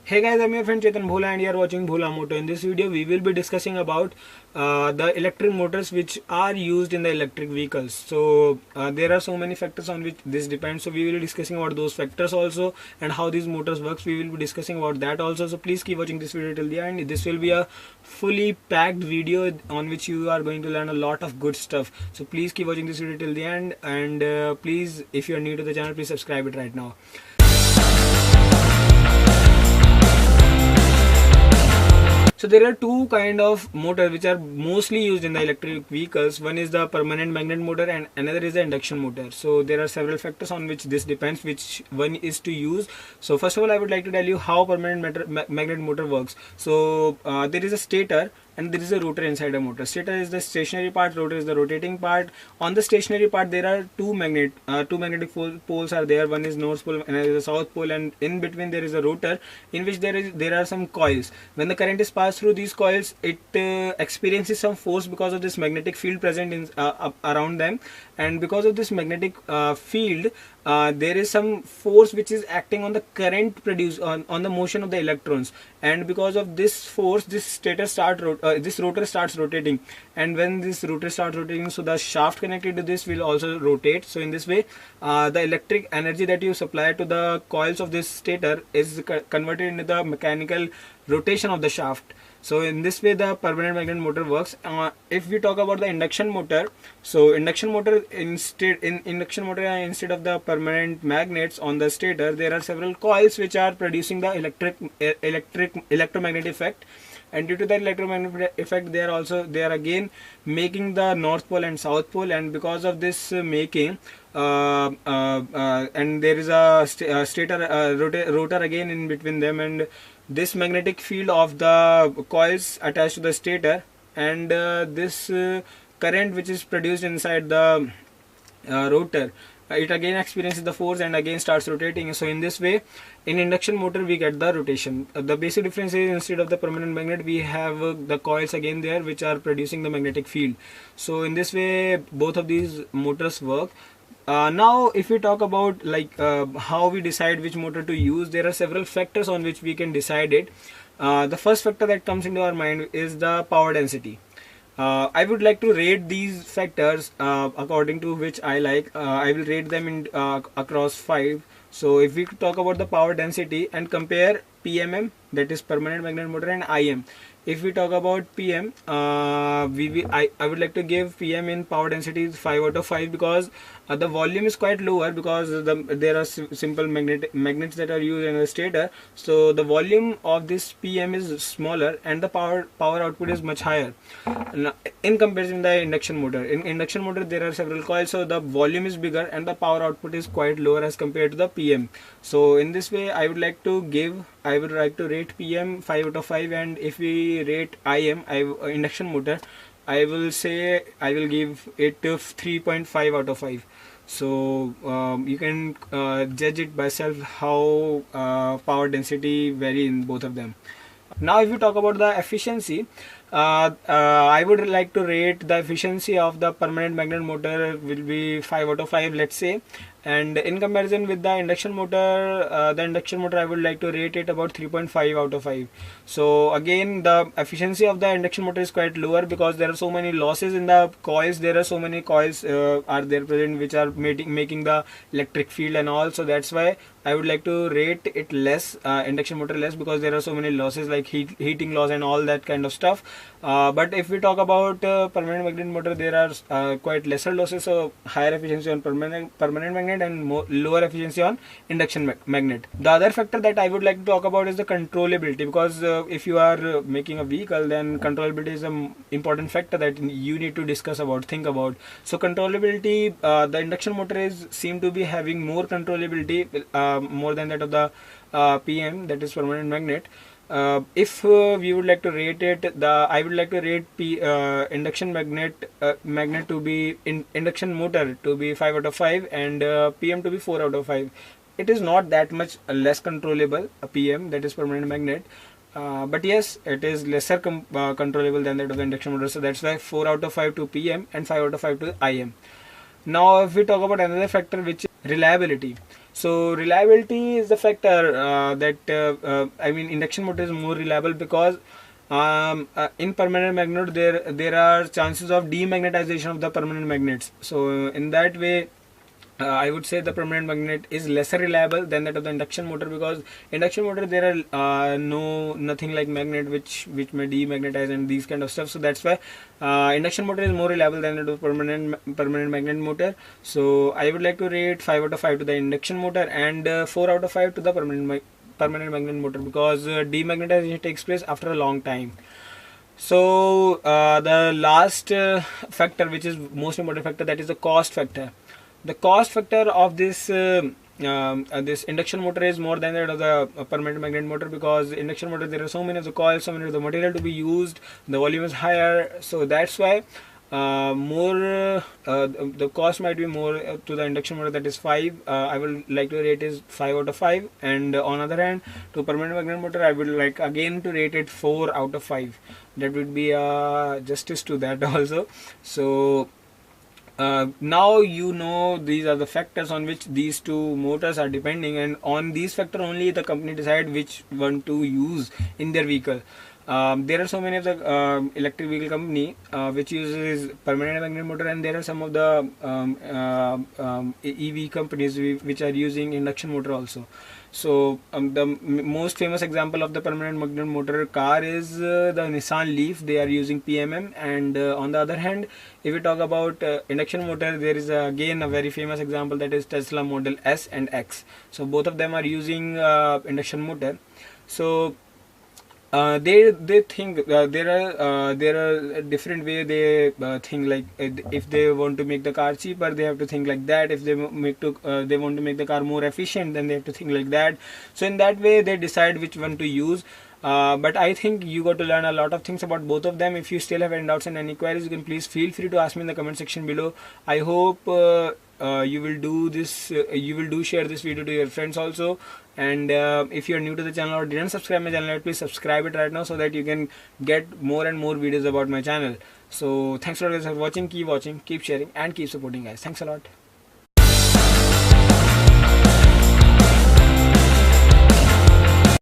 Hey guys, I'm your friend Chetan Bhola and you are watching Bhola Moto. In this video, we will be discussing about the electric motors which are used in the electric vehicles. So there are so many factors on which this depends. So we will be discussing about those factors also and how these motors works. We will be discussing about that also. So please keep watching this video till the end. This will be a fully packed video on which you are going to learn a lot of good stuff. So please keep watching this video till the end, and please, if you are new to the channel, please subscribe it right now. So there are two kind of motors which are mostly used in the electric vehicles. One is the permanent magnet motor and another is the induction motor. So there are several factors on which this depends which one is to use. So first of all, I would like to tell you how permanent magnet motor works. So there is a stator and there is a rotor inside a motor. Stator is the stationary part, rotor is the rotating part. On the stationary part there are two magnetic poles are there. One is north pole and another is the south pole, and in between there is a rotor in which there are some coils. When the current is passed through these coils, it experiences some force because of this magnetic field present in around them, and because of this magnetic field there is some force which is acting on the current produced on the motion of the electrons, and because of this force this rotor starts rotating, and when this rotor starts rotating, so the shaft connected to this will also rotate. So in this way the electric energy that you supply to the coils of this stator is converted into the mechanical rotation of the shaft. So in this way the permanent magnet motor works. If we talk about the induction motor, so induction motor instead of the permanent magnets on the stator, there are several coils which are producing the electromagnetic effect, and due to that electromagnetic effect they are again making the north pole and south pole, and because of this making and there is a rotor again in between them, and this magnetic field of the coils attached to the stator, and this current which is produced inside the rotor, it again experiences the force and again starts rotating. So in this way in induction motor we get the rotation. The basic difference is instead of the permanent magnet we have the coils again there which are producing the magnetic field. So in this way both of these motors work. Now if we talk about how we decide which motor to use, there are several factors on which we can decide it. The first factor that comes into our mind is the power density. I would like to rate these factors according to which I like. I will rate them in across 5. So if we talk about the power density and compare PMM, that is permanent magnet motor, and IM. If we talk about PM, I would like to give PM in power density 5 out of 5 because the volume is quite lower because there are simple magnets that are used in the stator. So the volume of this PM is smaller and the power output is much higher in comparison to the induction motor. In induction motor there are several coils, so the volume is bigger and the power output is quite lower as compared to the PM. So in this way I would like to rate PM 5 out of 5, and if we rate IM, induction motor, I will say I will give it 3.5 out of 5. So you can judge it by yourself how power density vary in both of them. Now if you talk about the efficiency, I would like to rate the efficiency of the permanent magnet motor will be 5 out of 5, let's say, and in comparison with the induction motor I would like to rate it about 3.5 out of 5. So again the efficiency of the induction motor is quite lower because there are so many losses in the coils. There are so many coils are there present which are making the electric field and all, so that's why I would like to rate it less, induction motor less, because there are so many losses like heating loss and all that kind of stuff. But if we talk about permanent magnet motor, there are quite lesser losses, so higher efficiency on permanent magnet and lower efficiency on induction magnet. The other factor that I would like to talk about is the controllability, because if you are making a vehicle, then controllability is an important factor that you need to think about. So controllability, the induction motor seem to be having more controllability more than that of the PM, that is permanent magnet. If we would like to rate it, I would like to rate induction motor to be 5 out of 5 and PM to be 4 out of 5. It is not that much less controllable, a PM, that is permanent magnet, but yes, it is lesser controllable than that of the induction motor. So that's why 4 out of 5 to PM and 5 out of 5 to IM. Now if we talk about another factor which reliability. So reliability is the factor I mean induction motor is more reliable because in permanent magnet there are chances of demagnetization of the permanent magnets. So in that way, I would say the permanent magnet is lesser reliable than that of the induction motor, because induction motor there are nothing like magnet which may demagnetize and these kind of stuff. So that's why induction motor is more reliable than that of permanent magnet motor. So I would like to rate 5 out of 5 to the induction motor and 4 out of 5 to the permanent magnet motor, because demagnetization takes place after a long time. So the last factor, which is most important factor, that is the cost factor. The cost factor of this this induction motor is more than that of the permanent magnet motor, because induction motor there are so many of the coils, so many of the material to be used, the volume is higher. So that's why the cost might be more to the induction motor, that is 5. I will like to rate is 5 out of 5, and on other hand to permanent magnet motor I would like again to rate it 4 out of 5. That would be justice to that also. So now you know these are the factors on which these two motors are depending, and on these factors only the company decide which one to use in their vehicle. There are so many of the electric vehicle company which uses permanent magnet motor, and there are some of the EV companies which are using induction motor also. So the most famous example of the permanent magnet motor car is the Nissan Leaf. They are using PMM, and on the other hand, if we talk about induction motor, there is again a very famous example, that is Tesla Model S and X. So both of them are using induction motor. So they think there are different way they think, like if they want to make the car cheaper, they have to think like that. If they they want to make the car more efficient, then they have to think like that. So in that way they decide which one to use. But I think you got to learn a lot of things about both of them. If you still have any doubts and any queries, you can please feel free to ask me in the comment section below. I hope you will do this, share this video to your friends also. And if you are new to the channel or didn't subscribe my channel, please subscribe it right now so that you can get more and more videos about my channel. So thanks a lot guys for watching. Keep watching, keep sharing, and keep supporting guys. Thanks a lot.